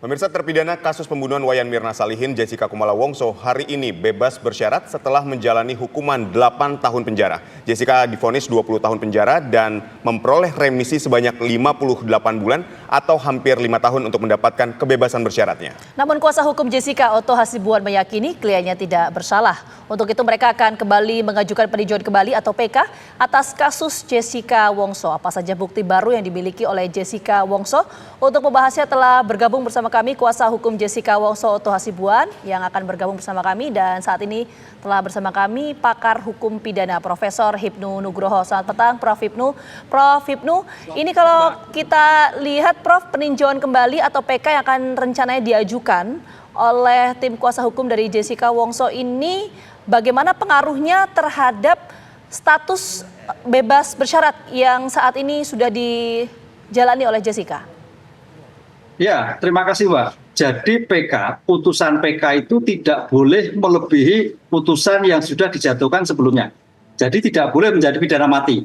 Pemirsa, terpidana kasus pembunuhan Wayan Mirna Salihin, Jessica Kumala Wongso, hari ini bebas bersyarat setelah menjalani hukuman 8 tahun penjara. Jessica divonis 20 tahun penjara dan memperoleh remisi sebanyak 58 bulan atau hampir 5 tahun untuk mendapatkan kebebasan bersyaratnya. Namun kuasa hukum Jessica, Otto Hasibuan, meyakini kliennya tidak bersalah. Untuk itu mereka akan kembali mengajukan peninjauan kembali atau PK atas kasus Jessica Wongso. Apa saja bukti baru yang dimiliki oleh Jessica Wongso? Untuk membahasnya telah bergabung bersama kami kuasa hukum Jessica Wongso, Otto Hasibuan, yang akan bergabung bersama kami, dan saat ini telah bersama kami pakar hukum pidana Profesor Hipnu Nugroho. Selamat petang Prof. Hipnu. Prof. Hipnu, ini kalau kita lihat Prof, peninjauan kembali atau PK yang akan rencananya diajukan oleh tim kuasa hukum dari Jessica Wongso ini, bagaimana pengaruhnya terhadap status bebas bersyarat yang saat ini sudah dijalani oleh Jessica? Ya, terima kasih Mbak. Jadi putusan PK itu tidak boleh melebihi putusan yang sudah dijatuhkan sebelumnya. Jadi tidak boleh menjadi pidana mati.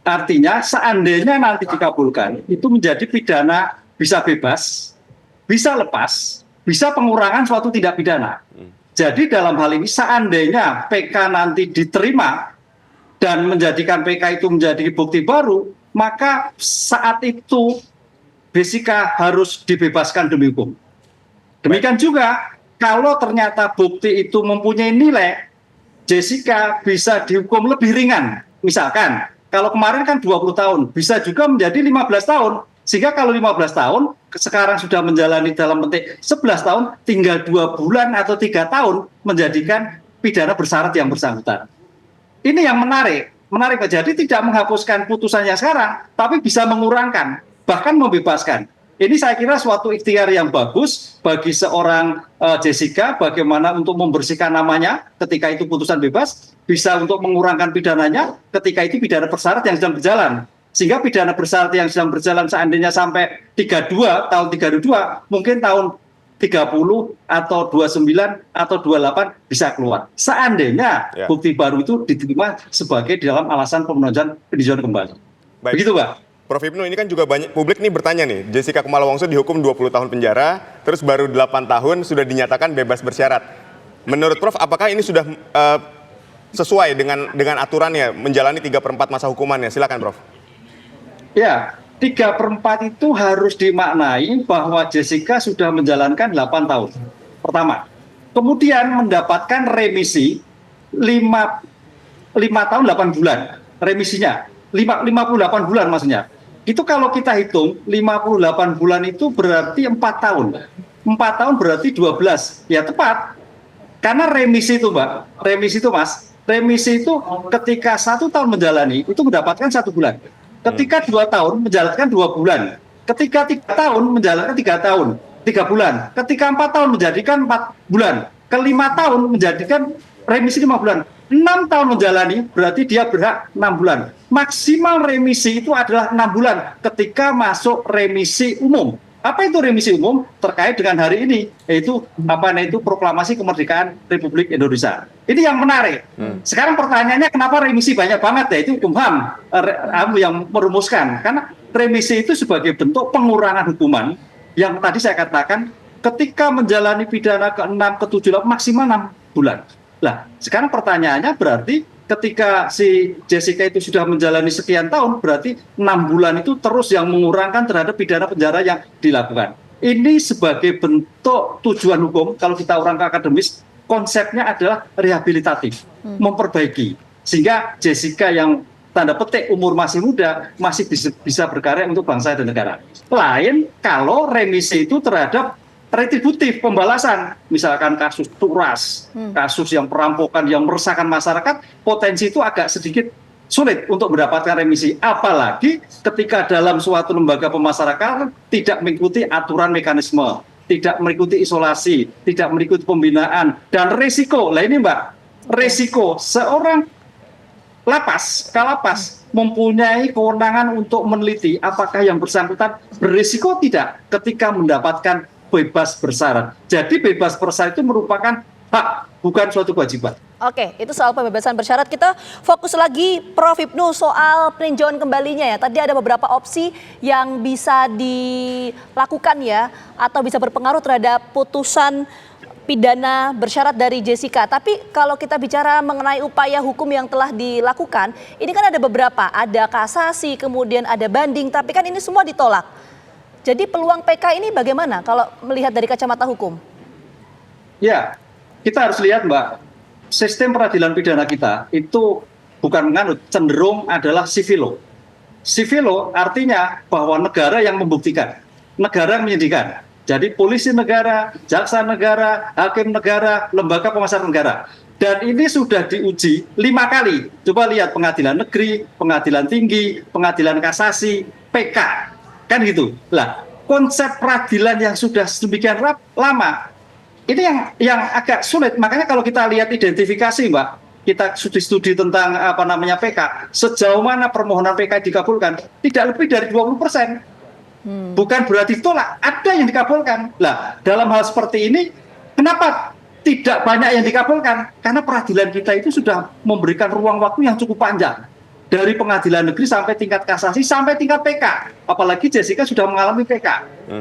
Artinya seandainya nanti dikabulkan, itu menjadi pidana bisa bebas, bisa lepas, bisa pengurangan suatu tindak pidana. Jadi dalam hal ini seandainya PK nanti diterima dan menjadikan PK itu menjadi bukti baru, maka saat itu Jessica harus dibebaskan demi hukum. Demikian juga kalau ternyata bukti itu mempunyai nilai, Jessica bisa dihukum lebih ringan. Misalkan kalau kemarin kan 20 tahun, bisa juga menjadi 15 tahun. Sehingga kalau 15 tahun, sekarang sudah menjalani dalam petik 11 tahun, tinggal 2 bulan atau 3 tahun menjadikan pidana bersyarat yang bersangkutan. Ini yang menarik Pak. Jadi tidak menghapuskan putusannya sekarang, tapi bisa mengurangkan, bahkan membebaskan. Ini saya kira suatu ikhtiar yang bagus bagi seorang Jessica, bagaimana untuk membersihkan namanya ketika itu putusan bebas, bisa untuk mengurangkan pidananya ketika itu pidana bersyarat yang sedang berjalan. Sehingga pidana bersyarat yang sedang berjalan seandainya sampai 32, tahun 32, mungkin tahun 30 atau 29 atau 28 bisa keluar. Seandainya bukti baru itu diterima sebagai dalam alasan pemenuhan peninjauan kembali. Baik. Begitu Pak. Prof. Hipnu, ini kan juga banyak publik nih bertanya nih, Jessica Kumala Wongso dihukum 20 tahun penjara, terus baru 8 tahun sudah dinyatakan bebas bersyarat. Menurut Prof, apakah ini sudah sesuai dengan aturannya menjalani 3/4 masa hukumannya? Silakan Prof. Ya, 3/4 itu harus dimaknai bahwa Jessica sudah menjalankan 8 tahun. Pertama. Kemudian mendapatkan remisi 5 tahun 8 bulan. Remisinya 58 bulan maksudnya. Itu kalau kita hitung 58 bulan itu berarti 4 tahun. 4 tahun berarti 12. Ya tepat. Karena remisi itu Mbak, remisi itu Mas, remisi itu ketika 1 tahun menjalani itu mendapatkan 1 bulan. Ketika 2 tahun menjalankan 2 bulan. Ketika 3 tahun menjalankan 3 tahun, 3 bulan. Ketika 4 tahun menjadikan 4 bulan. Ke-5 tahun menjadikan remisi 5 bulan. 6 tahun menjalani berarti dia berhak 6 bulan. Maksimal remisi itu adalah 6 bulan ketika masuk remisi umum. Apa itu remisi umum? Terkait dengan hari ini, yaitu proklamasi kemerdekaan Republik Indonesia. Ini yang menarik. Sekarang pertanyaannya kenapa remisi banyak banget, yaitu Kumham yang merumuskan. Karena remisi itu sebagai bentuk pengurangan hukuman yang tadi saya katakan ketika menjalani pidana ke-6, ke-7, maksimal 6 bulan. Nah, sekarang pertanyaannya berarti ketika si Jessica itu sudah menjalani sekian tahun, berarti 6 bulan itu terus yang mengurangkan terhadap pidana penjara yang dilakukan. Ini sebagai bentuk tujuan hukum, kalau kita orang ke akademis, konsepnya adalah rehabilitatif, memperbaiki. Sehingga Jessica yang tanda petik umur masih muda, masih bisa berkarya untuk bangsa dan negara. Lain kalau remisi itu terhadap retributif, pembalasan, misalkan kasus turas, kasus yang perampokan yang meresahkan masyarakat, potensi itu agak sedikit sulit untuk mendapatkan remisi. Apalagi ketika dalam suatu lembaga pemasyarakatan tidak mengikuti aturan mekanisme, tidak mengikuti isolasi, tidak mengikuti pembinaan, dan resiko. Lah ini Mbak, resiko seorang Kalapas mempunyai kewenangan untuk meneliti apakah yang bersangkutan berisiko tidak ketika mendapatkan bebas bersyarat. Jadi bebas bersyarat itu merupakan hak, bukan suatu kewajiban. Oke, itu soal pembebasan bersyarat. Kita fokus lagi, Prof. Hipnu, soal peninjauan kembalinya ya. Tadi ada beberapa opsi yang bisa dilakukan ya, atau bisa berpengaruh terhadap putusan pidana bersyarat dari Jessica. Tapi kalau kita bicara mengenai upaya hukum yang telah dilakukan, ini kan ada beberapa, ada kasasi, kemudian ada banding, tapi kan ini semua ditolak. Jadi peluang PK ini bagaimana kalau melihat dari kacamata hukum? Ya, kita harus lihat Mbak, sistem peradilan pidana kita itu bukan menganut, cenderung adalah civil law. Civil law artinya bahwa negara yang membuktikan, negara yang menyidikan. Jadi polisi negara, jaksa negara, hakim negara, lembaga pemasaran negara. Dan ini sudah diuji 5 kali. Coba lihat pengadilan negeri, pengadilan tinggi, pengadilan kasasi, PK. Kan gitu. Lah, konsep peradilan yang sudah sedemikian lama, ini yang agak sulit. Makanya kalau kita lihat identifikasi, Mbak, kita studi tentang PK, sejauh mana permohonan PK dikabulkan, tidak lebih dari 20%. Bukan berarti tolak, ada yang dikabulkan. Lah, dalam hal seperti ini, kenapa tidak banyak yang dikabulkan? Karena peradilan kita itu sudah memberikan ruang waktu yang cukup panjang. Dari pengadilan negeri sampai tingkat kasasi, sampai tingkat PK. Apalagi Jessica sudah mengalami PK.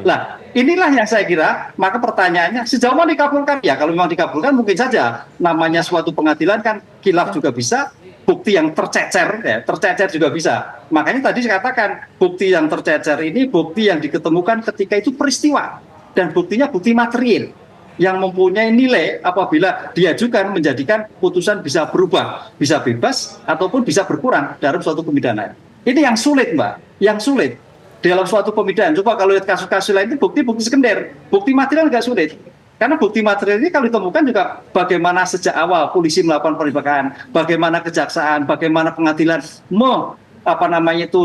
Nah, inilah yang saya kira, maka pertanyaannya, sejauh mana dikabulkan? Ya, kalau memang dikabulkan mungkin saja. Namanya suatu pengadilan kan, khilaf juga bisa, bukti yang tercecer, ya, tercecer juga bisa. Makanya tadi saya katakan, bukti yang tercecer ini bukti yang diketemukan ketika itu peristiwa. Dan buktinya bukti material yang mempunyai nilai apabila diajukan menjadikan putusan bisa berubah, bisa bebas ataupun bisa berkurang dalam suatu pemidanaan. Ini yang sulit, Mbak, yang sulit dalam suatu pemidanaan. Coba kalau lihat kasus-kasus lain itu bukti sekunder, bukti material nggak sulit. Karena bukti material ini kalau ditemukan juga bagaimana sejak awal polisi melakukan penembakan, bagaimana kejaksaan, bagaimana pengadilan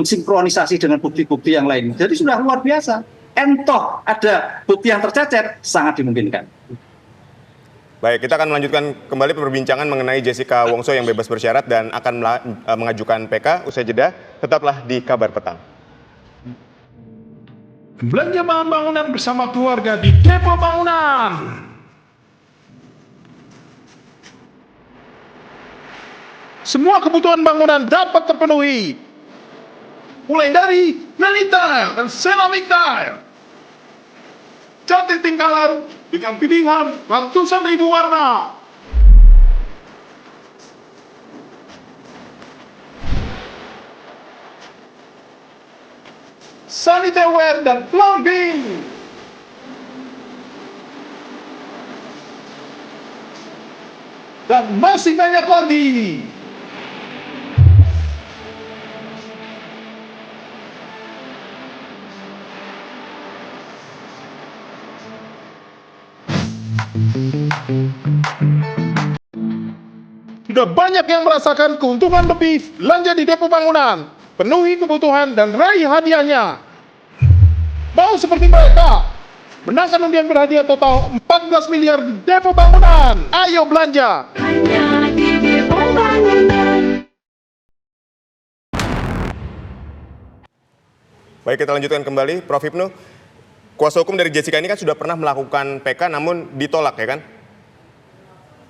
sinkronisasi dengan bukti-bukti yang lain. Jadi sudah luar biasa. Entoh ada bukti yang tercecer, sangat dimungkinkan. Baik, kita akan melanjutkan kembali perbincangan mengenai Jessica Wongso yang bebas bersyarat dan akan mengajukan PK. Usai jeda, tetaplah di Kabar Petang. Belanja bahan bangunan bersama keluarga di Depo Bangunan. Semua kebutuhan bangunan dapat terpenuhi. Mulai dari granit tile dan ceramic tile. Cantik tingkalan dengan pilihan ratusan ribu warna. Sanitary dan plumbing. Dan masih banyak lagi. Sudah banyak yang merasakan keuntungan lebih belanja di Depo Bangunan. Penuhi kebutuhan dan raih hadiahnya. Mau seperti mereka? Menangkan undian berhadiah total 14 miliar di Depo Bangunan. Ayo belanja. Hanya di Depo Bangunan. Baik, kita lanjutkan kembali. Prof. Hipnu, kuasa hukum dari Jessica ini kan sudah pernah melakukan PK namun ditolak, ya kan?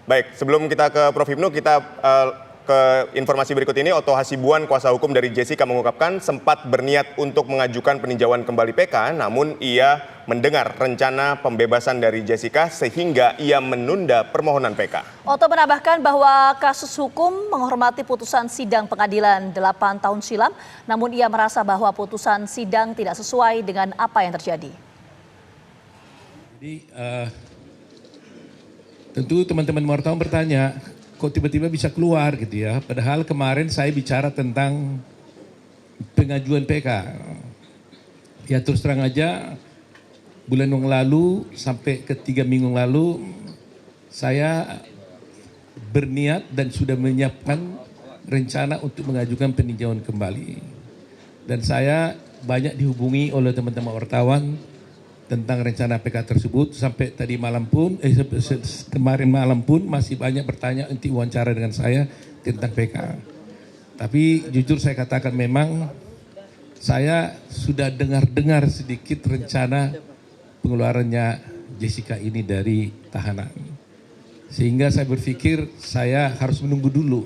Baik, sebelum kita ke Prof. Hipnu, kita ke informasi berikut ini. Otto Hasibuan, kuasa hukum dari Jessica, mengungkapkan sempat berniat untuk mengajukan peninjauan kembali PK, namun ia mendengar rencana pembebasan dari Jessica sehingga ia menunda permohonan PK. Otto menambahkan bahwa kasus hukum menghormati putusan sidang pengadilan 8 tahun silam, namun ia merasa bahwa putusan sidang tidak sesuai dengan apa yang terjadi. Jadi tentu teman-teman wartawan bertanya, kok tiba-tiba bisa keluar gitu ya. Padahal kemarin saya bicara tentang pengajuan PK. Ya terus terang aja, bulan yang lalu sampai ke 3 minggu lalu, saya berniat dan sudah menyiapkan rencana untuk mengajukan peninjauan kembali. Dan saya banyak dihubungi oleh teman-teman wartawan tentang rencana PK tersebut. Sampai tadi malam pun, kemarin malam pun masih banyak bertanya untuk wawancara dengan saya tentang PK. Tapi jujur saya katakan memang saya sudah dengar-dengar sedikit rencana pengeluarannya Jessica ini dari tahanan. Sehingga saya berpikir saya harus menunggu dulu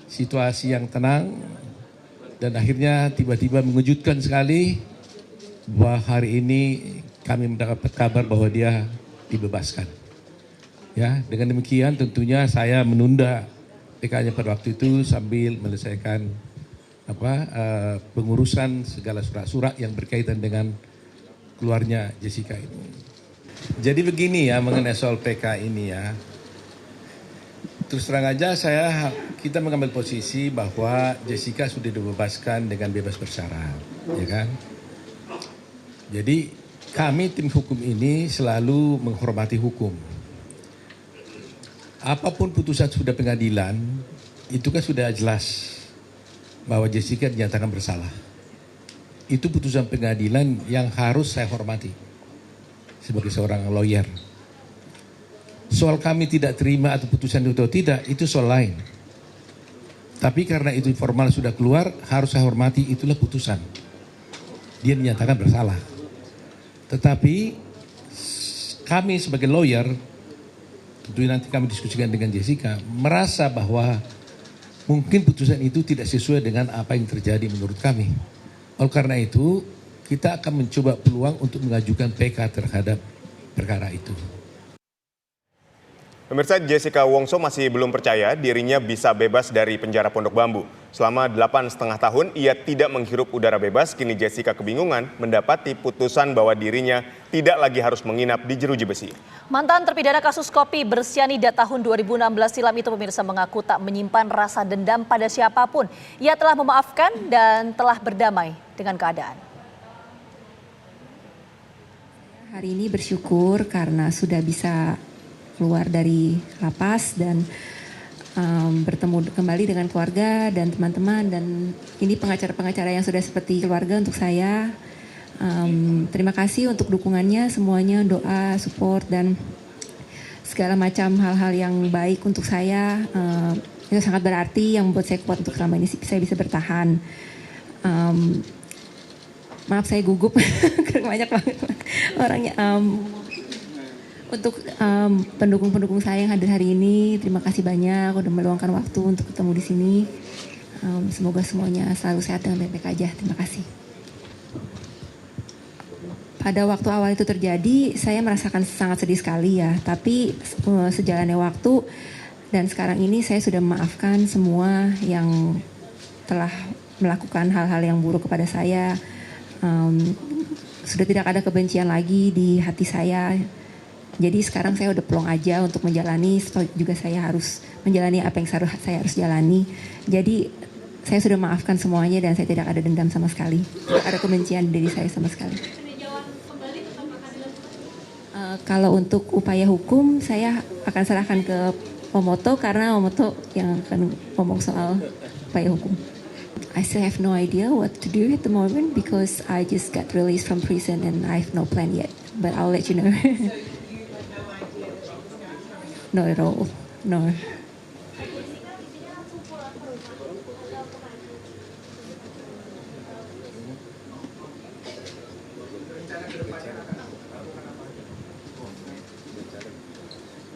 situasi yang tenang, dan akhirnya tiba-tiba mengejutkan sekali bahwa hari ini kami mendapat kabar bahwa dia dibebaskan. Ya, dengan demikian tentunya saya menunda PK-nya pada waktu itu sambil menyelesaikan pengurusan segala surat-surat yang berkaitan dengan keluarnya Jessica ini. Jadi begini ya mengenai soal PK ini ya. Terus terang aja kita mengambil posisi bahwa Jessica sudah dibebaskan dengan bebas bersyarat, ya kan? Jadi kami tim hukum ini selalu menghormati hukum. Apapun putusan sudah pengadilan, itu kan sudah jelas bahwa Jessica dinyatakan bersalah. Itu putusan pengadilan yang harus saya hormati sebagai seorang lawyer. Soal kami tidak terima atau putusan itu atau tidak, itu soal lain. Tapi karena itu formal sudah keluar, harus saya hormati, itulah putusan. Dia dinyatakan bersalah. Tetapi kami sebagai lawyer, tentunya nanti kami diskusikan dengan Jessica, merasa bahwa mungkin putusan itu tidak sesuai dengan apa yang terjadi menurut kami. Oleh karena itu, kita akan mencoba peluang untuk mengajukan PK terhadap perkara itu. Pemirsa, Jessica Wongso masih belum percaya dirinya bisa bebas dari penjara Pondok Bambu. Selama 8,5 tahun ia tidak menghirup udara bebas, kini Jessica kebingungan mendapati putusan bahwa dirinya tidak lagi harus menginap di jeruji besi. Mantan terpidana kasus kopi bersianida tahun 2016 silam itu pemirsa mengaku tak menyimpan rasa dendam pada siapapun. Ia telah memaafkan dan telah berdamai dengan keadaan. Hari ini bersyukur karena sudah bisa keluar dari lapas dan bertemu kembali dengan keluarga dan teman-teman, dan ini pengacara-pengacara yang sudah seperti keluarga untuk saya. Terima kasih untuk dukungannya semuanya, doa, support dan segala macam hal-hal yang baik untuk saya. Itu sangat berarti, yang membuat saya kuat untuk selama ini saya bisa bertahan. Maaf saya gugup banyak banget orangnya. Untuk pendukung-pendukung saya yang hadir hari ini, terima kasih banyak udah meluangkan waktu untuk ketemu di sini. Semoga semuanya selalu sehat dan baik-baik aja. Terima kasih. Pada waktu awal itu terjadi, saya merasakan sangat sedih sekali ya. Tapi sejalannya waktu dan sekarang ini saya sudah memaafkan semua yang telah melakukan hal-hal yang buruk kepada saya. Sudah tidak ada kebencian lagi di hati saya. Jadi sekarang saya udah plong aja untuk menjalani, juga saya harus menjalani apa yang saya harus jalani. Jadi saya sudah maafkan semuanya dan saya tidak ada dendam sama sekali. Tidak ada kebencian di diri saya sama sekali. Kalau untuk upaya hukum, saya akan serahkan ke Omoto karena Omoto yang akan ngomong soal upaya hukum. I still have no idea what to do at the moment because I just got released from prison and I have no plan yet. But I'll let you know. No at all, no.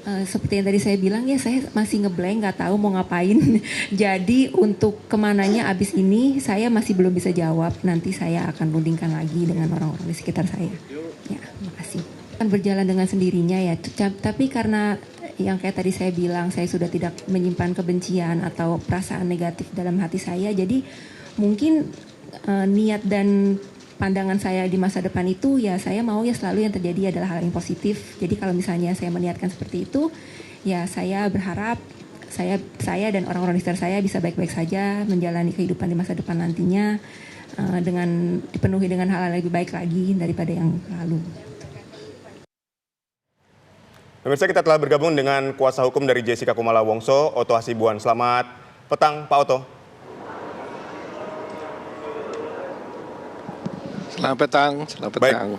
Seperti yang tadi saya bilang ya, saya masih ngeblank, nggak tahu mau ngapain. Jadi untuk kemananya abis ini saya masih belum bisa jawab. Nanti saya akan rundingkan lagi dengan orang-orang di sekitar saya. Ya, makasih. Akan berjalan dengan sendirinya ya. Tapi karena yang kayak tadi saya bilang, saya sudah tidak menyimpan kebencian atau perasaan negatif dalam hati saya. Jadi mungkin niat dan pandangan saya di masa depan itu ya saya mau ya selalu yang terjadi adalah hal yang positif. Jadi kalau misalnya saya meniatkan seperti itu, ya saya berharap saya dan orang-orang di sekitar saya bisa baik-baik saja menjalani kehidupan di masa depan nantinya dengan dipenuhi dengan hal-hal lebih baik lagi daripada yang lalu. Pemirsa, kita telah bergabung dengan kuasa hukum dari Jessica Kumala Wongso, Oto Hasibuan. Selamat petang, Pak Oto. Selamat petang, selamat petang.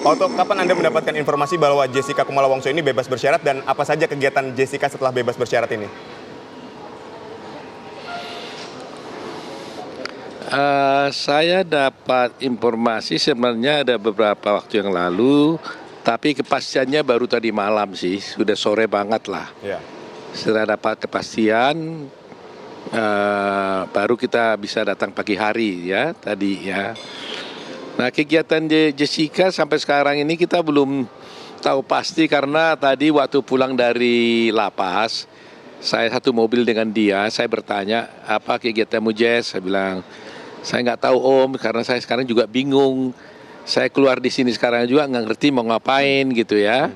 Pak Oto, kapan Anda mendapatkan informasi bahwa Jessica Kumala Wongso ini bebas bersyarat dan apa saja kegiatan Jessica setelah bebas bersyarat ini? Saya dapat informasi sebenarnya ada beberapa waktu yang lalu Tapi kepastiannya baru tadi malam sih, sudah sore banget lah. Ya. Setelah dapat kepastian, baru kita bisa datang pagi hari ya tadi ya. Nah kegiatan Jessica sampai sekarang ini kita belum tahu pasti karena tadi waktu pulang dari lapas, saya satu mobil dengan dia, saya bertanya apa kegiatanmu Jess? Saya bilang saya nggak tahu Om karena saya sekarang juga bingung. Saya keluar di sini sekarang juga nggak ngerti mau ngapain gitu ya.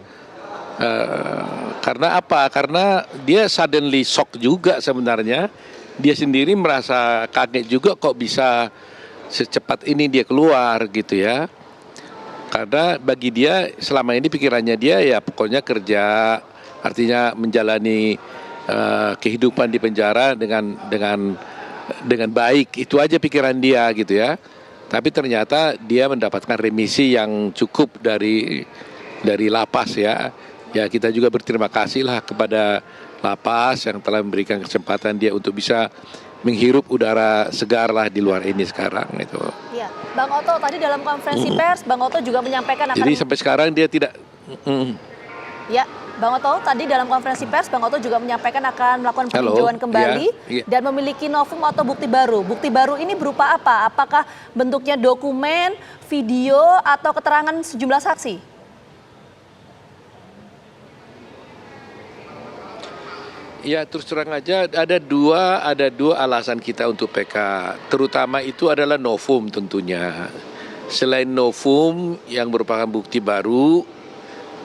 Karena apa? Karena dia suddenly shock juga sebenarnya. Dia sendiri merasa kaget juga kok bisa secepat ini dia keluar gitu ya. Karena bagi dia selama ini pikirannya dia ya pokoknya kerja, artinya menjalani kehidupan di penjara dengan baik. Itu aja pikiran dia gitu ya. Tapi ternyata dia mendapatkan remisi yang cukup dari lapas ya. Ya kita juga berterima kasih lah kepada lapas yang telah memberikan kesempatan dia untuk bisa menghirup udara segar lah di luar ini sekarang itu. Ya, Bang Oto tadi dalam konferensi pers, Bang Oto juga menyampaikan akan. Jadi sampai sekarang dia tidak. Ya, Bang Oto tadi dalam konferensi pers, Bang Oto juga menyampaikan akan melakukan peninjauan kembali dan memiliki novum atau bukti baru. Bukti baru ini berupa apa? Apakah bentuknya dokumen, video, atau keterangan sejumlah saksi? Ya terus terang aja ada dua alasan kita untuk PK. Terutama itu adalah novum tentunya. Selain novum yang merupakan bukti baru,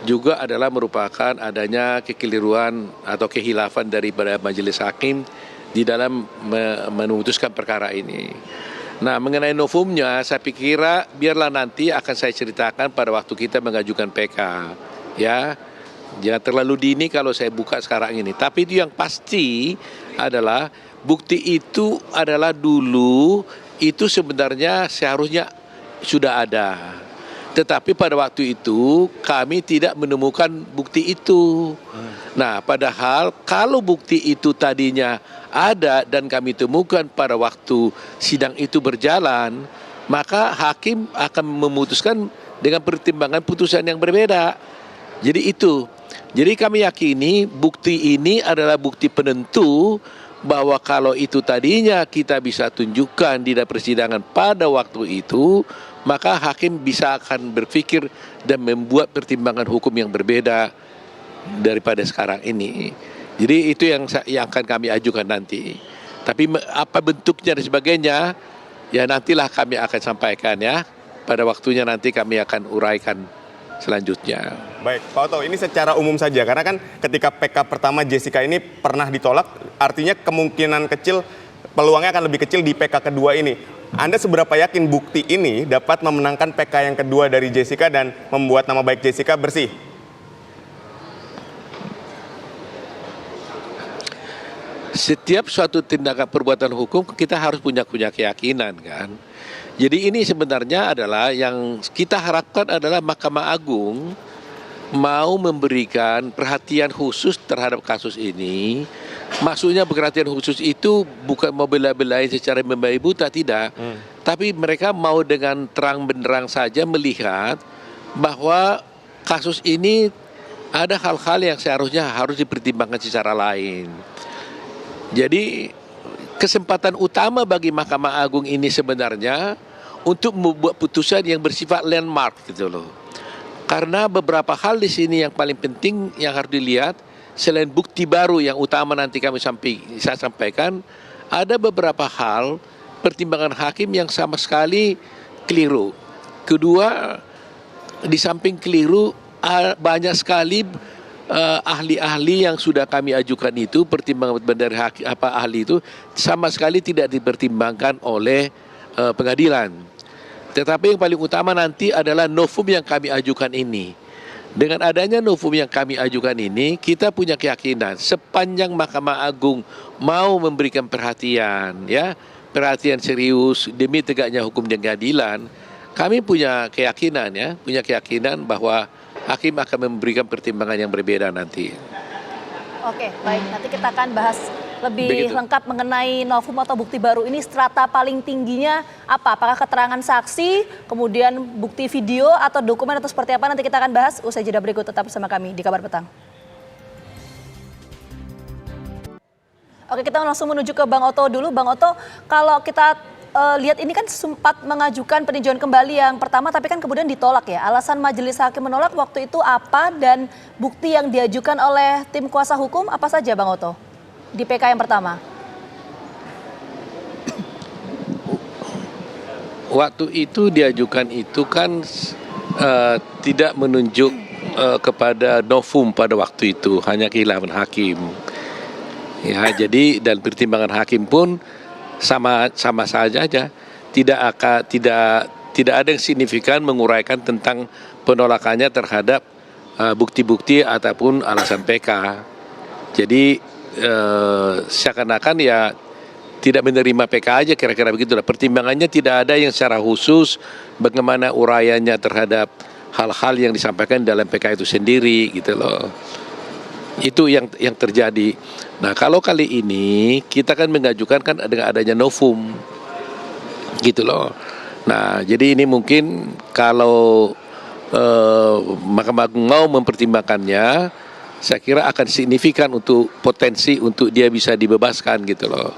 juga adalah merupakan adanya kekeliruan atau kehilafan daripada majelis hakim di dalam memutuskan perkara ini. Nah mengenai novumnya saya pikir biarlah nanti akan saya ceritakan pada waktu kita mengajukan PK ya. Jangan terlalu dini kalau saya buka sekarang ini. Tapi itu yang pasti adalah bukti itu adalah dulu itu sebenarnya seharusnya sudah ada. Tetapi pada waktu itu kami tidak menemukan bukti itu. Nah padahal kalau bukti itu tadinya ada dan kami temukan pada waktu sidang itu berjalan, maka hakim akan memutuskan dengan pertimbangan putusan yang berbeda. Jadi itu. Jadi kami yakini bukti ini adalah bukti penentu bahwa kalau itu tadinya kita bisa tunjukkan di dalam persidangan pada waktu itu, maka hakim bisa akan berpikir dan membuat pertimbangan hukum yang berbeda daripada sekarang ini. Jadi itu yang akan kami ajukan nanti. Tapi apa bentuknya dan sebagainya, ya nantilah kami akan sampaikan ya. Pada waktunya nanti kami akan uraikan selanjutnya. Baik, Pak Oto, ini secara umum saja, karena kan ketika PK pertama Jessica ini pernah ditolak, artinya kemungkinan kecil, peluangnya akan lebih kecil di PK kedua ini. Anda seberapa yakin bukti ini dapat memenangkan PK yang kedua dari Jessica dan membuat nama baik Jessica bersih? Setiap suatu tindakan perbuatan hukum kita harus punya keyakinan kan. Jadi ini sebenarnya adalah yang kita harapkan adalah Mahkamah Agung mau memberikan perhatian khusus terhadap kasus ini. Maksudnya perhatian khusus itu bukan mau bela-belain secara membabi buta, tidak. Tapi mereka mau dengan terang benderang saja melihat bahwa kasus ini ada hal-hal yang seharusnya harus dipertimbangkan secara lain. Jadi kesempatan utama bagi Mahkamah Agung ini sebenarnya untuk membuat putusan yang bersifat landmark gitu loh. Karena beberapa hal di sini yang paling penting yang harus dilihat selain bukti baru yang utama nanti saya sampaikan, ada beberapa hal pertimbangan hakim yang sama sekali keliru. Kedua, di samping keliru banyak sekali ahli-ahli yang sudah kami ajukan itu, pertimbangan dari ahli itu sama sekali tidak dipertimbangkan oleh pengadilan. Tetapi yang paling utama nanti adalah novum yang kami ajukan ini. Dengan adanya novum yang kami ajukan ini, kita punya keyakinan sepanjang Mahkamah Agung mau memberikan perhatian, ya, perhatian serius demi tegaknya hukum dan keadilan, kami punya keyakinan bahwa hakim akan memberikan pertimbangan yang berbeda nanti. Oke, baik. Nanti kita akan bahas lebih Begitu. lengkap mengenai novum atau bukti baru ini, strata paling tingginya apa? Apakah keterangan saksi, kemudian bukti video atau dokumen atau seperti apa? Nanti kita akan bahas usai jeda berikut. Tetap bersama kami di Kabar Petang. Oke, kita langsung menuju ke Bang Oto dulu. Bang Oto, kalau kita lihat ini kan sempat mengajukan peninjauan kembali yang pertama, tapi kan kemudian ditolak ya. Alasan majelis hakim menolak waktu itu apa, dan bukti yang diajukan oleh tim kuasa hukum apa saja, Bang Oto, di PK yang pertama? Waktu itu diajukan itu kan tidak menunjuk kepada novum pada waktu itu, hanya kekhilafan hakim. Ya, jadi dan pertimbangan hakim pun sama saja aja, tidak ada yang signifikan menguraikan tentang penolakannya terhadap bukti-bukti ataupun alasan PK. Jadi seakan-akan ya tidak menerima PK aja, kira-kira begitulah. Pertimbangannya tidak ada yang secara khusus bagaimana uraiannya terhadap hal-hal yang disampaikan dalam PK itu sendiri gitu loh. Itu yang terjadi. Nah, kalau kali ini kita kan mengajukan kan dengan adanya novum gitu loh. Nah, jadi ini mungkin kalau Mahkamah Agung mau mempertimbangkannya, saya kira akan signifikan untuk potensi untuk dia bisa dibebaskan gitu loh.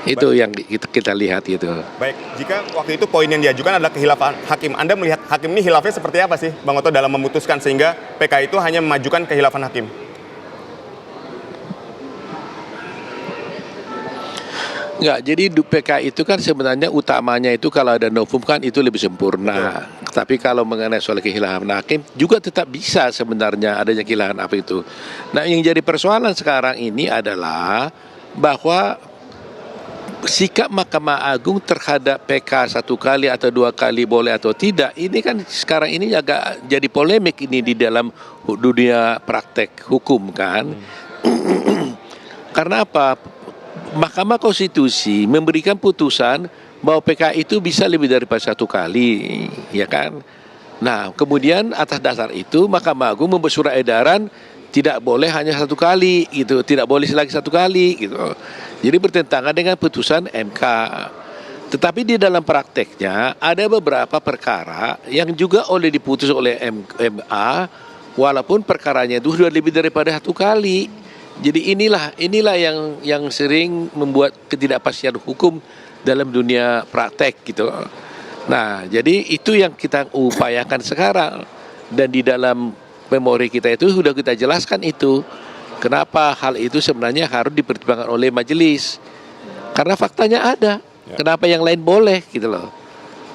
Itu yang kita lihat gitu. Baik, jika waktu itu poin yang diajukan adalah kekhilafan hakim, Anda melihat hakim ini khilafnya seperti apa sih, Bang Oto, dalam memutuskan sehingga PK itu hanya memajukan kekhilafan hakim? Enggak, jadi PK itu kan sebenarnya utamanya itu kalau ada novum kan itu lebih sempurna. Betul. Tapi kalau mengenai soal kekhilafan hakim juga tetap bisa sebenarnya adanya kekhilafan apa itu. Nah, yang jadi persoalan sekarang ini adalah bahwa sikap Mahkamah Agung terhadap PK 1 kali atau 2 kali boleh atau tidak, ini kan sekarang ini agak jadi polemik ini di dalam dunia praktek hukum kan. Karena apa? Mahkamah Konstitusi memberikan putusan bahwa PK itu bisa lebih daripada 1 kali, ya kan? Nah, kemudian atas dasar itu Mahkamah Agung membuat surat edaran tidak boleh hanya 1 kali gitu, tidak boleh lagi 1 kali gitu. Jadi bertentangan dengan putusan MK. Tetapi di dalam prakteknya ada beberapa perkara yang juga diputus oleh MA, walaupun perkaranya itu sudah lebih daripada 1 kali. Jadi inilah yang sering membuat ketidakpastian hukum dalam dunia praktek gitu. Nah, jadi itu yang kita upayakan sekarang, dan di dalam memori kita itu sudah kita jelaskan itu. Kenapa hal itu sebenarnya harus dipertimbangkan oleh majelis? Karena faktanya ada. Kenapa yang lain boleh gitu loh?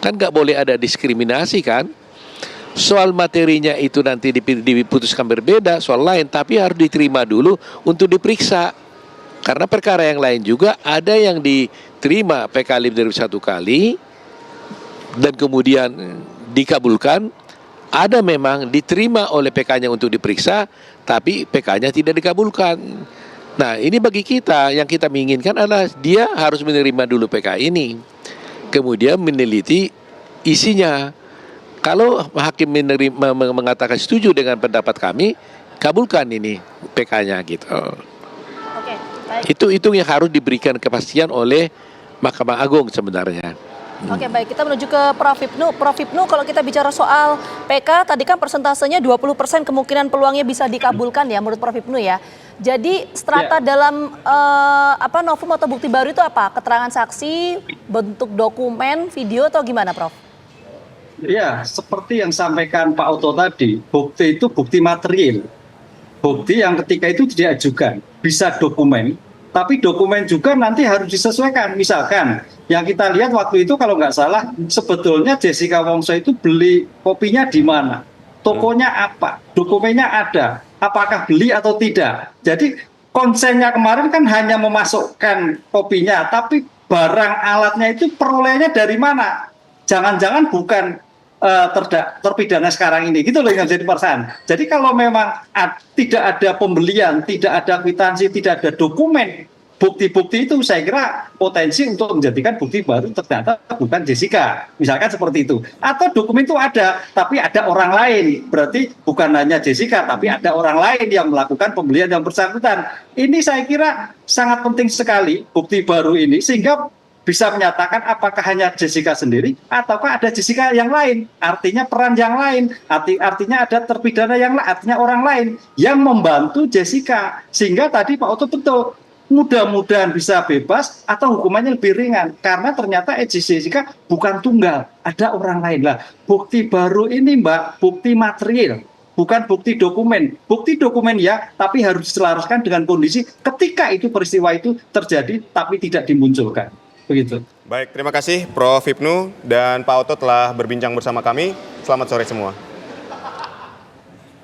Kan nggak boleh ada diskriminasi kan? Soal materinya itu nanti diputuskan berbeda soal lain, tapi harus diterima dulu untuk diperiksa. Karena perkara yang lain juga ada yang diterima PK lebih dari 1 kali dan kemudian dikabulkan. Ada memang diterima oleh PK-nya untuk diperiksa, tapi PK-nya tidak dikabulkan. Nah, ini bagi kita, yang kita menginginkan adalah dia harus menerima dulu PK ini, kemudian meneliti isinya. Kalau hakim mengatakan setuju dengan pendapat kami, kabulkan ini PK-nya gitu. Oke, baik. Itu yang harus diberikan kepastian oleh Mahkamah Agung sebenarnya. Oke, baik, kita menuju ke Prof. Hipnu. Prof. Hipnu, kalau kita bicara soal PK, tadi kan persentasenya 20% kemungkinan peluangnya bisa dikabulkan ya menurut Prof. Hipnu ya. Jadi strata dalam novum atau bukti baru itu apa? Keterangan saksi, bentuk dokumen, video atau gimana, Prof? Ya, seperti yang sampaikan Pak Oto tadi, bukti itu bukti material. Bukti yang ketika itu diajukan, bisa dokumen, tapi dokumen juga nanti harus disesuaikan. Misalkan yang kita lihat waktu itu kalau nggak salah, sebetulnya Jessica Wongso itu beli kopinya di mana, tokonya apa, dokumennya ada, apakah beli atau tidak. Jadi konsennya kemarin kan hanya memasukkan kopinya, tapi barang alatnya itu perolehnya dari mana? Jangan-jangan bukan terpidana sekarang ini, gitu loh yang jadi perasaan. Jadi kalau memang tidak ada pembelian, tidak ada kwitansi, tidak ada dokumen bukti-bukti itu saya kira potensi untuk menjadikan bukti baru ternyata bukan Jessica, misalkan seperti itu. Atau dokumen itu ada, tapi ada orang lain, berarti bukan hanya Jessica, tapi ada orang lain yang melakukan pembelian yang bersangkutan. Ini saya kira sangat penting sekali bukti baru ini, sehingga bisa menyatakan apakah hanya Jessica sendiri ataukah ada Jessica yang lain, artinya peran yang lain, artinya ada terpidana yang lain, artinya orang lain yang membantu Jessica, sehingga tadi Pak Oto betul, mudah-mudahan bisa bebas atau hukumannya lebih ringan karena ternyata Jessica bukan tunggal, ada orang lain. Lah, bukti baru ini Mbak, bukti material, bukan bukti dokumen. Bukti dokumen ya, tapi harus diselaraskan dengan kondisi ketika itu peristiwa itu terjadi tapi tidak dimunculkan. Begitu. Baik, terima kasih Prof. Hipnu dan Pak Oto telah berbincang bersama kami. Selamat sore semua.